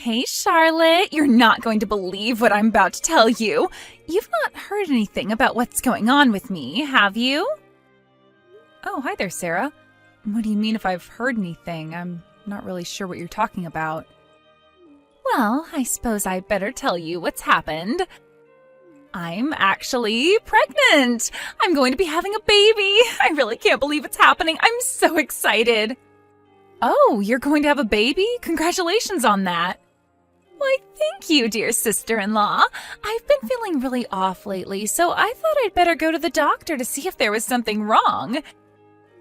Hey, Charlotte, you're not going to believe what I'm about to tell you. You've not heard anything about what's going on with me, have you? Oh, hi there, Sarah. What do you mean if I've heard anything? I'm not really sure what you're talking about. Well, I suppose I'd better tell you what's happened. I'm actually pregnant. I'm going to be having a baby. I really can't believe it's happening. I'm so excited. Oh, you're going to have a baby? Congratulations on that. Why, thank you, dear sister-in-law. I've been feeling really off lately, so I thought I'd better go to the doctor to see if there was something wrong.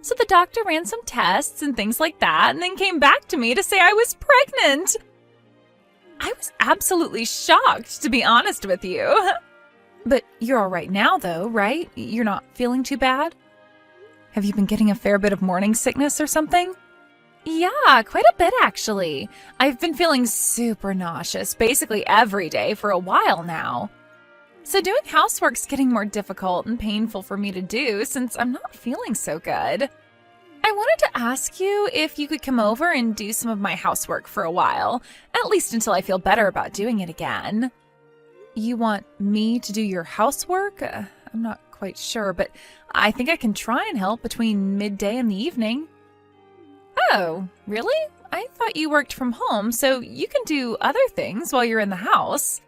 So the doctor ran some tests and things like that, and then came back to me to say I was pregnant. I was absolutely shocked, to be honest with you. But you're all right now, though, right? You're not feeling too bad? Have you been getting a fair bit of morning sickness or something? Yeah, quite a bit actually. I've been feeling super nauseous basically every day for a while now. So doing housework's getting more difficult and painful for me to do since I'm not feeling so good. I wanted to ask you if you could come over and do some of my housework for a while, at least until I feel better about doing it again. You want me to do your housework? I'm not quite sure, but I think I can try and help between midday and the evening. Oh, really? I thought you worked from home, so you can do other things while you're in the house.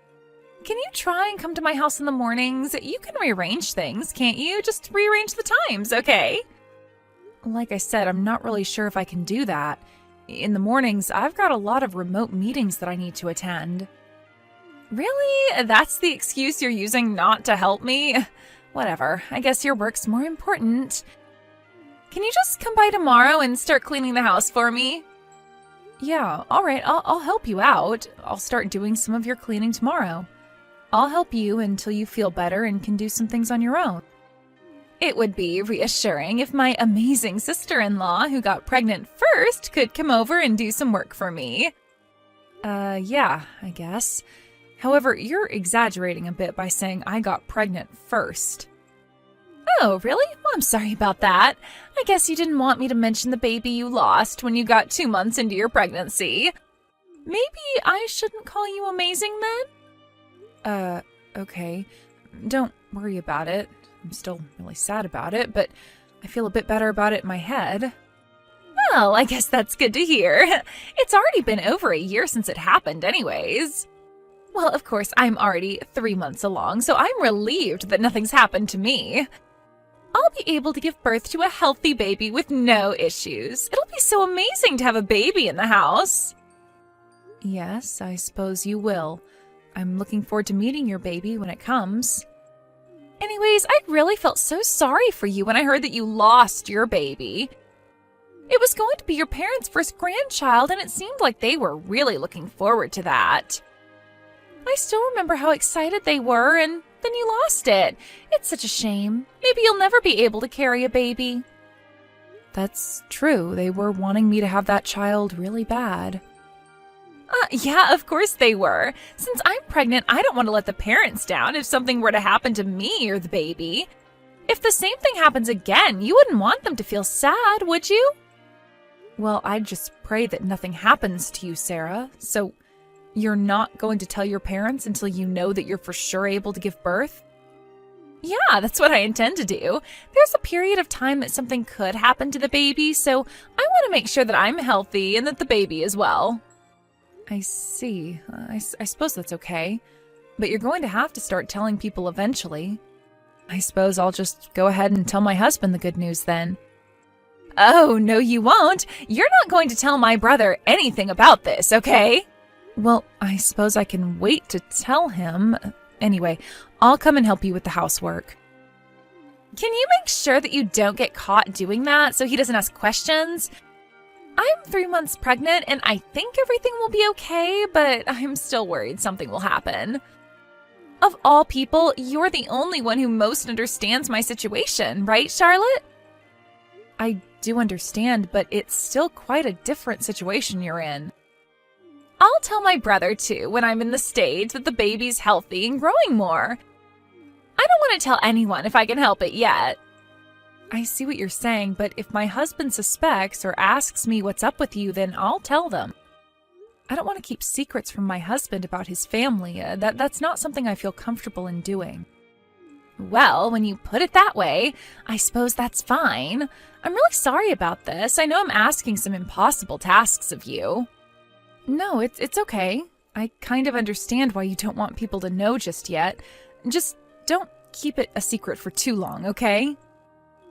Can you try and come to my house in the mornings? You can rearrange things, can't you? Just rearrange the times, okay? Like I said, I'm not really sure if I can do that. In the mornings, I've got a lot of remote meetings that I need to attend. Really? That's the excuse you're using not to help me? Whatever, I guess your work's more important. Can you just come by tomorrow and start cleaning the house for me? Yeah, all right, I'll help you out. I'll start doing some of your cleaning tomorrow. I'll help you until you feel better and can do some things on your own. It would be reassuring if my amazing sister-in-law who got pregnant first could come over and do some work for me. Yeah, I guess. However, you're exaggerating a bit by saying I got pregnant first. Oh, really? Well, I'm sorry about that. I guess you didn't want me to mention the baby you lost when you got 2 months into your pregnancy. Maybe I shouldn't call you amazing then? Okay. Don't worry about it. I'm still really sad about it, but I feel a bit better about it in my head. Well, I guess that's good to hear. It's already been over a year since it happened anyways. Well, of course, I'm already 3 months along, so I'm relieved that nothing's happened to me. I'll be able to give birth to a healthy baby with no issues. It'll be so amazing to have a baby in the house. Yes, I suppose you will. I'm looking forward to meeting your baby when it comes. Anyways, I really felt so sorry for you when I heard that you lost your baby. It was going to be your parents' first grandchild, and it seemed like they were really looking forward to that. I still remember how excited they were, and then you lost it. It's such a shame. Maybe you'll never be able to carry a baby. That's true. They were wanting me to have that child really bad. Yeah, of course they were. Since I'm pregnant, I don't want to let the parents down if something were to happen to me or the baby. If the same thing happens again, you wouldn't want them to feel sad, would you? Well, I'd just pray that nothing happens to you, Sarah. So you're not going to tell your parents until you know that you're for sure able to give birth? Yeah, that's what I intend to do. There's a period of time that something could happen to the baby, so I want to make sure that I'm healthy and that the baby is well. I see. I suppose that's okay. But you're going to have to start telling people eventually. I suppose I'll just go ahead and tell my husband the good news then. Oh, no you won't. You're not going to tell my brother anything about this, okay? Well, I suppose I can wait to tell him. Anyway, I'll come and help you with the housework. Can you make sure that you don't get caught doing that so he doesn't ask questions? I'm 3 months pregnant and I think everything will be okay, but I'm still worried something will happen. Of all people, you're the only one who most understands my situation, right, Charlotte? I do understand, but it's still quite a different situation you're in. I'll tell my brother, too, when I'm in the stage that the baby's healthy and growing more. I don't want to tell anyone if I can help it yet. I see what you're saying, but if my husband suspects or asks me what's up with you, then I'll tell them. I don't want to keep secrets from my husband about his family. That's not something I feel comfortable in doing. Well, when you put it that way, I suppose that's fine. I'm really sorry about this. I know I'm asking some impossible tasks of you. No, it's okay. I kind of understand why you don't want people to know just yet. Just don't keep it a secret for too long, okay?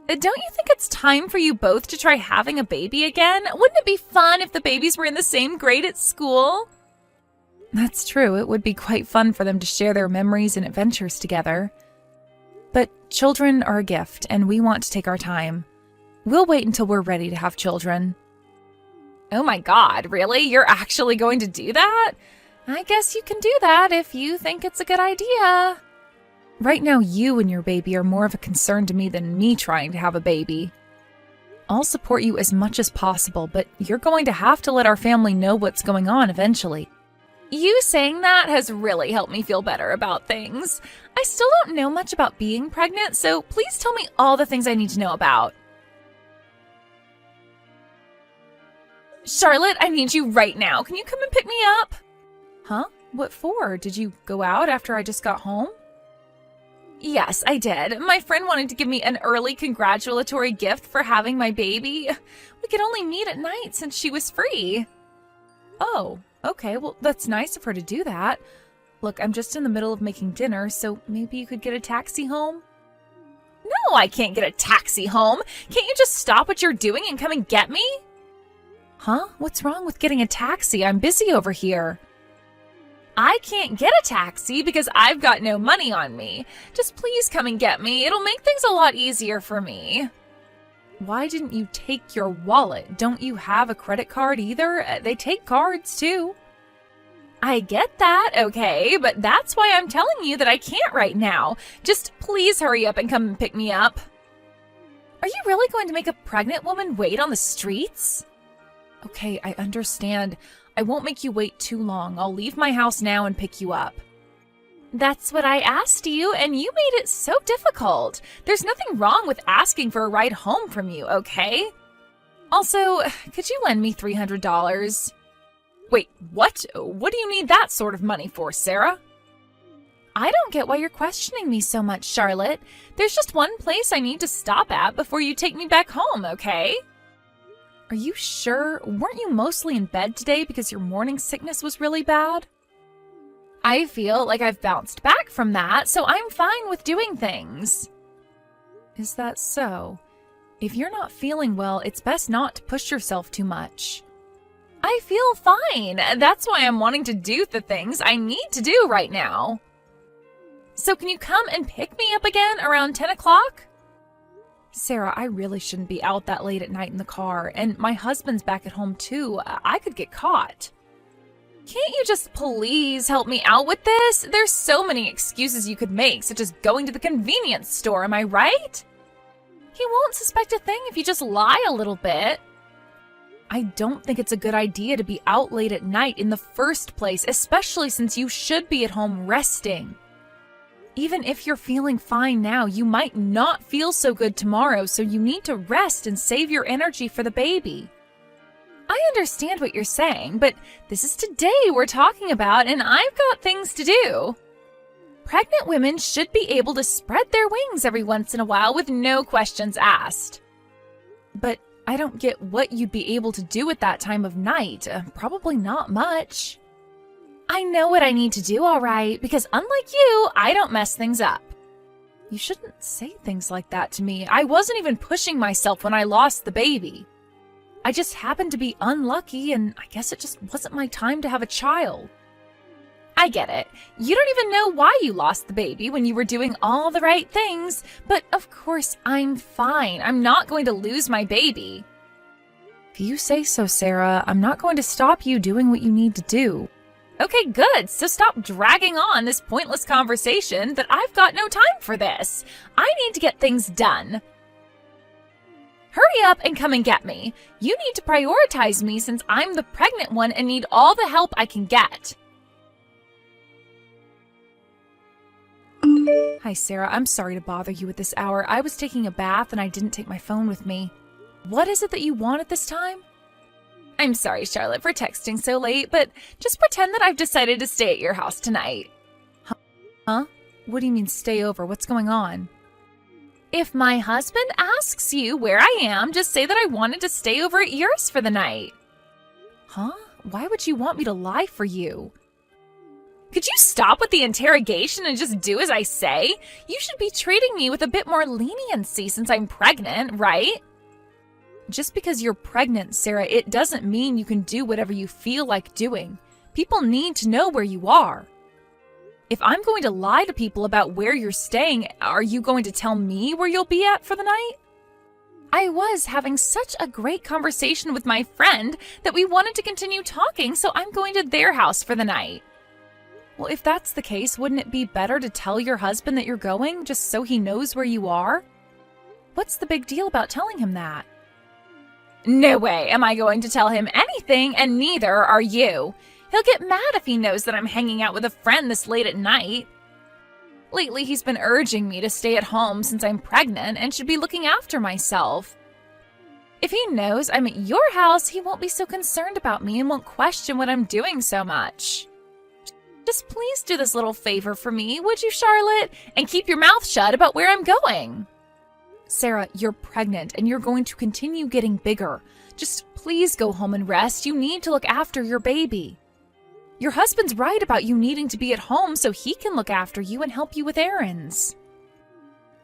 Don't you think it's time for you both to try having a baby again? Wouldn't it be fun if the babies were in the same grade at school? That's true. It would be quite fun for them to share their memories and adventures together. But children are a gift, and we want to take our time. We'll wait until we're ready to have children. Oh my God, really? You're actually going to do that? I guess you can do that if you think it's a good idea. Right now, you and your baby are more of a concern to me than me trying to have a baby. I'll support you as much as possible, but you're going to have to let our family know what's going on eventually. You saying that has really helped me feel better about things. I still don't know much about being pregnant, so please tell me all the things I need to know about. Charlotte, I need you right now. Can you come and pick me up? Huh? What for? Did you go out after I just got home? Yes, I did. My friend wanted to give me an early congratulatory gift for having my baby. We could only meet at night since she was free. Oh, okay. Well, that's nice of her to do that. Look, I'm just in the middle of making dinner, so maybe you could get a taxi home? No, I can't get a taxi home. Can't you just stop what you're doing and come and get me? Huh? What's wrong with getting a taxi? I'm busy over here. I can't get a taxi because I've got no money on me. Just please come and get me. It'll make things a lot easier for me. Why didn't you take your wallet? Don't you have a credit card either? They take cards too. I get that, okay, but that's why I'm telling you that I can't right now. Just please hurry up and come and pick me up. Are you really going to make a pregnant woman wait on the streets? Okay, I understand. I won't make you wait too long. I'll leave my house now and pick you up. That's what I asked you, and you made it so difficult. There's nothing wrong with asking for a ride home from you, okay? Also, could you lend me $300? Wait, what? What do you need that sort of money for, Sarah? I don't get why you're questioning me so much, Charlotte. There's just one place I need to stop at before you take me back home, okay? Are you sure? Weren't you mostly in bed today because your morning sickness was really bad? I feel like I've bounced back from that, so I'm fine with doing things. Is that so? If you're not feeling well, it's best not to push yourself too much. I feel fine. That's why I'm wanting to do the things I need to do right now. So can you come and pick me up again around 10 o'clock? Sarah, I really shouldn't be out that late at night in the car, and my husband's back at home too. I could get caught. Can't you just please help me out with this? There's so many excuses you could make, such as going to the convenience store, am I right? He won't suspect a thing if you just lie a little bit. I don't think it's a good idea to be out late at night in the first place, especially since you should be at home resting. Even if you're feeling fine now, you might not feel so good tomorrow, so you need to rest and save your energy for the baby. I understand what you're saying, but this is today we're talking about, and I've got things to do. Pregnant women should be able to spread their wings every once in a while with no questions asked. But I don't get what you'd be able to do at that time of night. Probably not much. I know what I need to do, all right, because unlike you, I don't mess things up. You shouldn't say things like that to me. I wasn't even pushing myself when I lost the baby. I just happened to be unlucky, and I guess it just wasn't my time to have a child. I get it. You don't even know why you lost the baby when you were doing all the right things, but of course I'm fine. I'm not going to lose my baby. If you say so, Sarah, I'm not going to stop you doing what you need to do. Okay, good. So stop dragging on this pointless conversation that I've got no time for this. I need to get things done. Hurry up and come and get me. You need to prioritize me since I'm the pregnant one and need all the help I can get. Hi, Sarah. I'm sorry to bother you at this hour. I was taking a bath and I didn't take my phone with me. What is it that you want at this time? I'm sorry, Charlotte, for texting so late, but just pretend that I've decided to stay at your house tonight. Huh? What do you mean stay over? What's going on? If my husband asks you where I am, just say that I wanted to stay over at yours for the night. Huh? Why would you want me to lie for you? Could you stop with the interrogation and just do as I say? You should be treating me with a bit more leniency since I'm pregnant, right? Just because you're pregnant, Sarah, it doesn't mean you can do whatever you feel like doing. People need to know where you are. If I'm going to lie to people about where you're staying, are you going to tell me where you'll be at for the night? I was having such a great conversation with my friend that we wanted to continue talking, so I'm going to their house for the night. Well, if that's the case, wouldn't it be better to tell your husband that you're going, just so he knows where you are? What's the big deal about telling him that? No way am I going to tell him anything, and neither are you. He'll get mad if he knows that I'm hanging out with a friend this late at night. Lately, he's been urging me to stay at home since I'm pregnant and should be looking after myself. If he knows I'm at your house, he won't be so concerned about me and won't question what I'm doing so much. Just please do this little favor for me, would you, Charlotte? And keep your mouth shut about where I'm going. Sarah, you're pregnant and you're going to continue getting bigger. Just please go home and rest. You need to look after your baby. Your husband's right about you needing to be at home so he can look after you and help you with errands.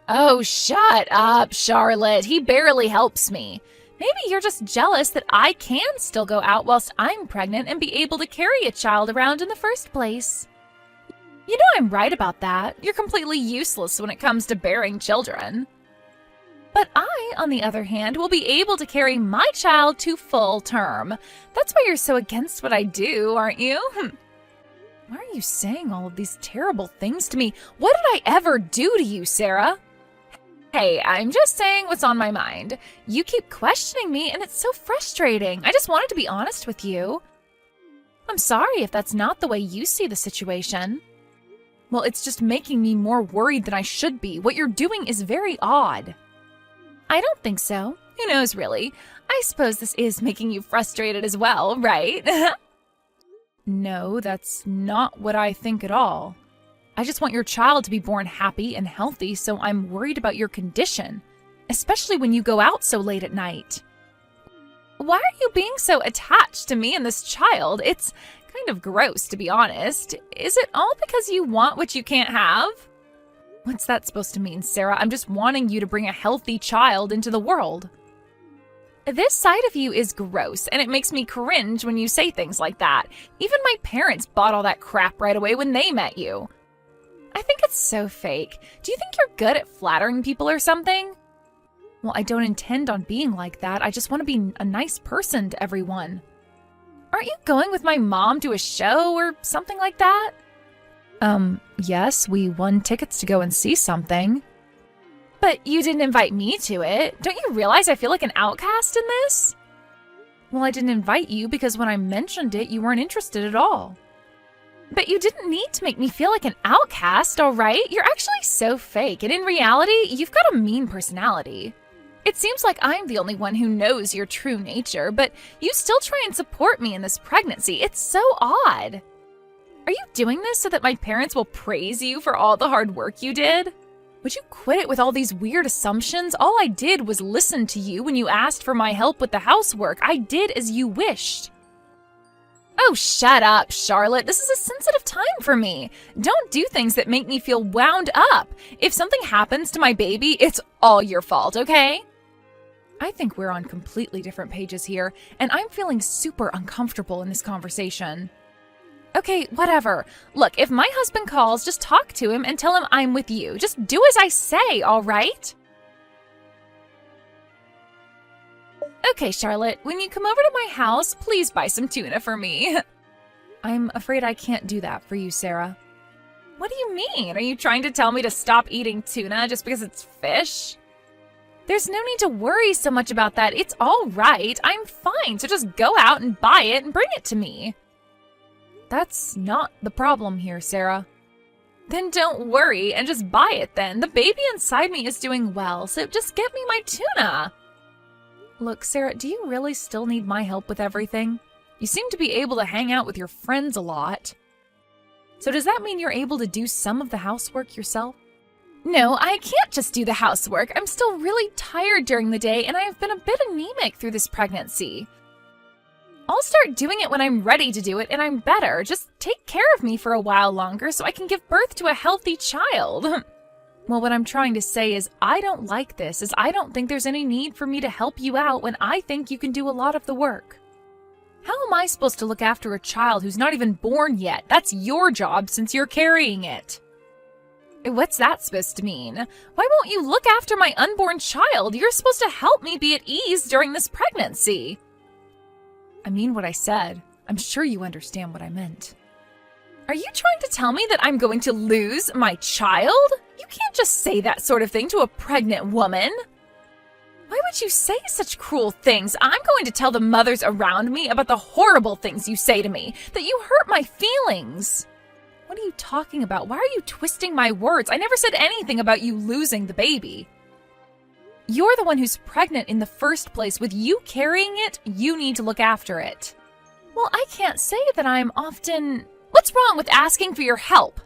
Oh, shut up, Charlotte. He barely helps me. Maybe you're just jealous that I can still go out whilst I'm pregnant and be able to carry a child around in the first place. You know I'm right about that. You're completely useless when it comes to bearing children. But I, on the other hand, will be able to carry my child to full term. That's why you're so against what I do, aren't you? Why are you saying all of these terrible things to me? What did I ever do to you, Sarah? Hey, I'm just saying what's on my mind. You keep questioning me, and it's so frustrating. I just wanted to be honest with you. I'm sorry if that's not the way you see the situation. Well, it's just making me more worried than I should be. What you're doing is very odd. I don't think so. Who knows, really? I suppose this is making you frustrated as well, right? No, that's not what I think at all. I just want your child to be born happy and healthy, so I'm worried about your condition, especially when you go out so late at night. Why are you being so attached to me and this child? It's kind of gross, to be honest. Is it all because you want what you can't have? What's that supposed to mean, Sarah? I'm just wanting you to bring a healthy child into the world. This side of you is gross, and it makes me cringe when you say things like that. Even my parents bought all that crap right away when they met you. I think it's so fake. Do you think you're good at flattering people or something? Well, I don't intend on being like that. I just want to be a nice person to everyone. Aren't you going with my mom to a show or something like that? Yes, we won tickets to go and see something. But you didn't invite me to it. Don't you realize I feel like an outcast in this? Well, I didn't invite you because when I mentioned it, you weren't interested at all. But you didn't need to make me feel like an outcast, all right? You're actually so fake, and in reality, you've got a mean personality. It seems like I'm the only one who knows your true nature, but you still try and support me in this pregnancy. It's so odd. Are you doing this so that my parents will praise you for all the hard work you did? Would you quit it with all these weird assumptions? All I did was listen to you when you asked for my help with the housework. I did as you wished. Oh, shut up, Charlotte. This is a sensitive time for me. Don't do things that make me feel wound up. If something happens to my baby, it's all your fault, okay? I think we're on completely different pages here, and I'm feeling super uncomfortable in this conversation. Okay, whatever. Look, if my husband calls, just talk to him and tell him I'm with you. Just do as I say, all right? Okay, Charlotte, when you come over to my house, please buy some tuna for me. I'm afraid I can't do that for you, Sarah. What do you mean? Are you trying to tell me to stop eating tuna just because it's fish? There's no need to worry so much about that. It's all right. I'm fine, so just go out and buy it and bring it to me. That's not the problem here, Sarah. Then don't worry and just buy it then. The baby inside me is doing well, so just get me my tuna. Look, Sarah, do you really still need my help with everything? You seem to be able to hang out with your friends a lot. So does that mean you're able to do some of the housework yourself? No, I can't just do the housework. I'm still really tired during the day, and I have been a bit anemic through this pregnancy. I'll start doing it when I'm ready to do it and I'm better. Just take care of me for a while longer so I can give birth to a healthy child. Well, what I'm trying to say is I don't like this, as I don't think there's any need for me to help you out when I think you can do a lot of the work. How am I supposed to look after a child who's not even born yet? That's your job since you're carrying it. What's that supposed to mean? Why won't you look after my unborn child? You're supposed to help me be at ease during this pregnancy. I mean what I said. I'm sure you understand what I meant. Are you trying to tell me that I'm going to lose my child? You can't just say that sort of thing to a pregnant woman. Why would you say such cruel things? I'm going to tell the mothers around me about the horrible things you say to me, that you hurt my feelings. What are you talking about? Why are you twisting my words? I never said anything about you losing the baby. You're the one who's pregnant in the first place. With you carrying it, you need to look after it. Well, I can't say that I'm often... What's wrong with asking for your help?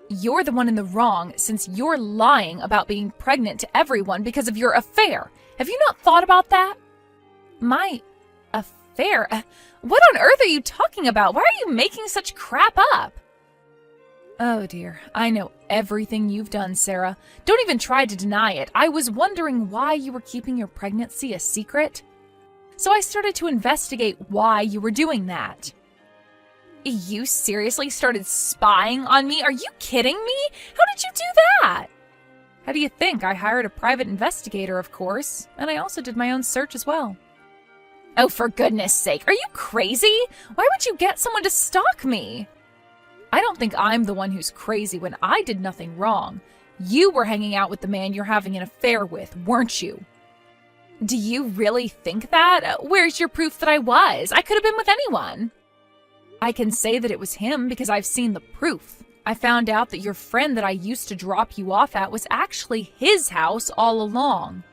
You're the one in the wrong since you're lying about being pregnant to everyone because of your affair. Have you not thought about that? My affair? What on earth are you talking about? Why are you making such crap up? Oh dear, I know everything you've done, Sarah. Don't even try to deny it. I was wondering why you were keeping your pregnancy a secret. So I started to investigate why you were doing that. You seriously started spying on me? Are you kidding me? How did you do that? How do you think? I hired a private investigator, of course, and I also did my own search as well. Oh, for goodness sake, are you crazy? Why would you get someone to stalk me? I don't think I'm the one who's crazy when I did nothing wrong. You were hanging out with the man you're having an affair with, weren't you? Do you really think that? Where's your proof that I was? I could have been with anyone. I can say that it was him because I've seen the proof. I found out that your friend that I used to drop you off at was actually his house all along.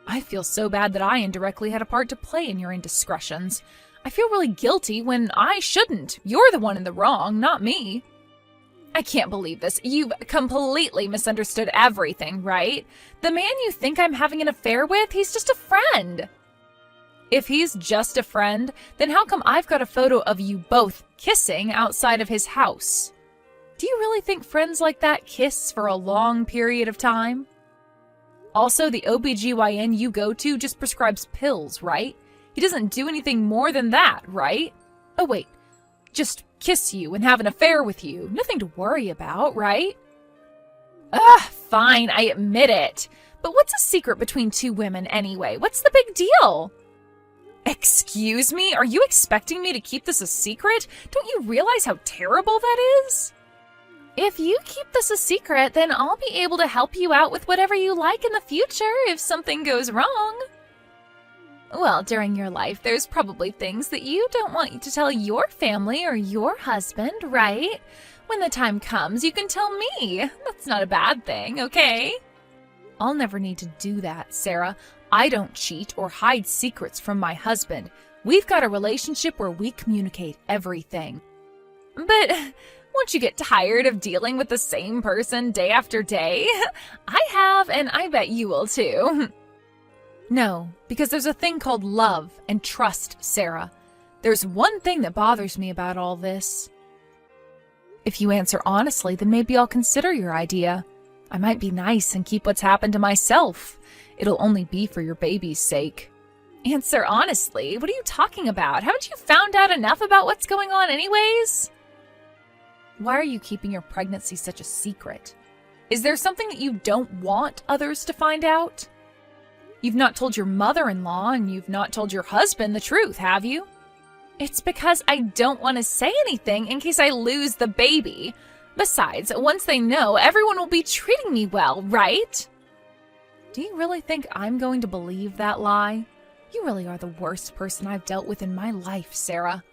I feel so bad that I indirectly had a part to play in your indiscretions. I feel really guilty when I shouldn't. You're the one in the wrong, not me. I can't believe this. You've completely misunderstood everything, right? The man you think I'm having an affair with, he's just a friend. If he's just a friend, then how come I've got a photo of you both kissing outside of his house? Do you really think friends like that kiss for a long period of time? Also, the OBGYN you go to just prescribes pills, right? He doesn't do anything more than that, right? Oh wait, just kiss you and have an affair with you. Nothing to worry about, right? Fine, I admit it. But what's a secret between two women anyway? What's the big deal? Excuse me? Are you expecting me to keep this a secret? Don't you realize how terrible that is? If you keep this a secret, then I'll be able to help you out with whatever you like in the future if something goes wrong. Well, during your life, there's probably things that you don't want you to tell your family or your husband, right? When the time comes, you can tell me. That's not a bad thing, okay? I'll never need to do that, Sarah. I don't cheat or hide secrets from my husband. We've got a relationship where we communicate everything. But won't you get tired of dealing with the same person day after day? I have, and I bet you will too. No, because there's a thing called love and trust, Sarah. There's one thing that bothers me about all this. If you answer honestly, then maybe I'll consider your idea. I might be nice and keep what's happened to myself. It'll only be for your baby's sake. Answer honestly? What are you talking about? Haven't you found out enough about what's going on anyways? Why are you keeping your pregnancy such a secret? Is there something that you don't want others to find out? You've not told your mother-in-law and you've not told your husband the truth, have you? It's because I don't want to say anything in case I lose the baby. Besides, once they know, everyone will be treating me well, right? Do you really think I'm going to believe that lie? You really are the worst person I've dealt with in my life, Sarah.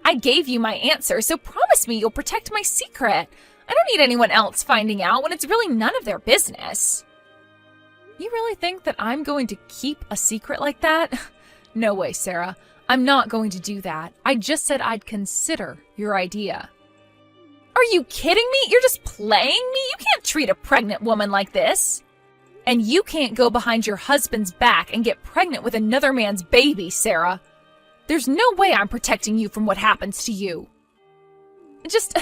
I gave you my answer, so promise me you'll protect my secret. I don't need anyone else finding out when it's really none of their business. You really think that I'm going to keep a secret like that? No way, Sarah. I'm not going to do that. I just said I'd consider your idea. Are you kidding me? You're just playing me? You can't treat a pregnant woman like this. And you can't go behind your husband's back and get pregnant with another man's baby, Sarah. There's no way I'm protecting you from what happens to you. Just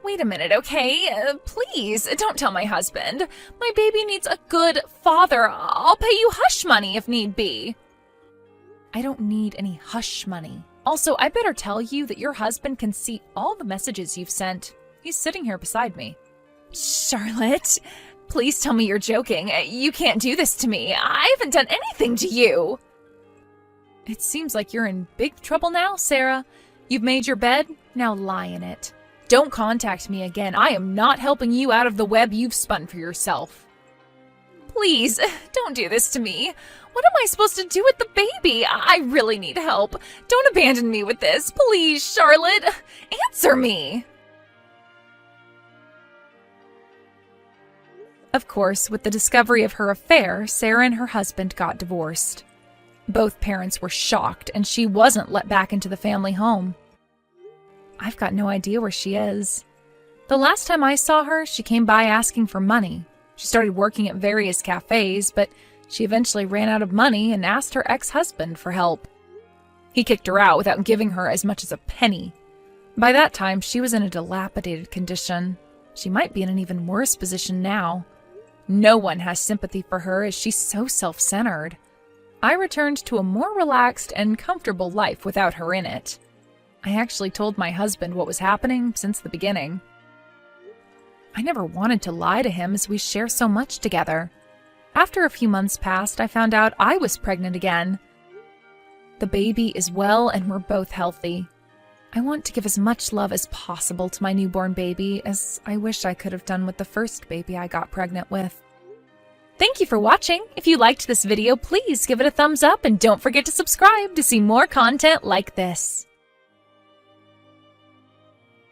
wait a minute, okay? Please, don't tell my husband. My baby needs a good father. I'll pay you hush money if need be. I don't need any hush money. Also, I better tell you that your husband can see all the messages you've sent. He's sitting here beside me. Charlotte, please tell me you're joking. You can't do this to me. I haven't done anything to you. It seems like you're in big trouble now, Sarah. You've made your bed, now lie in it. Don't contact me again. I am not helping you out of the web you've spun for yourself. Please, don't do this to me. What am I supposed to do with the baby? I really need help. Don't abandon me with this. Please, Charlotte, answer me. Of course, with the discovery of her affair, Sarah and her husband got divorced. Both parents were shocked, and she wasn't let back into the family home. I've got no idea where she is. The last time I saw her, she came by asking for money. She started working at various cafes, but she eventually ran out of money and asked her ex-husband for help. He kicked her out without giving her as much as a penny. By that time, she was in a dilapidated condition. She might be in an even worse position now. No one has sympathy for her as she's so self-centered. I returned to a more relaxed and comfortable life without her in it. I actually told my husband what was happening since the beginning. I never wanted to lie to him as we share so much together. After a few months passed, I found out I was pregnant again. The baby is well and we're both healthy. I want to give as much love as possible to my newborn baby as I wish I could have done with the first baby I got pregnant with. Thank you for watching. If you liked this video, please give it a thumbs up and don't forget to subscribe to see more content like this.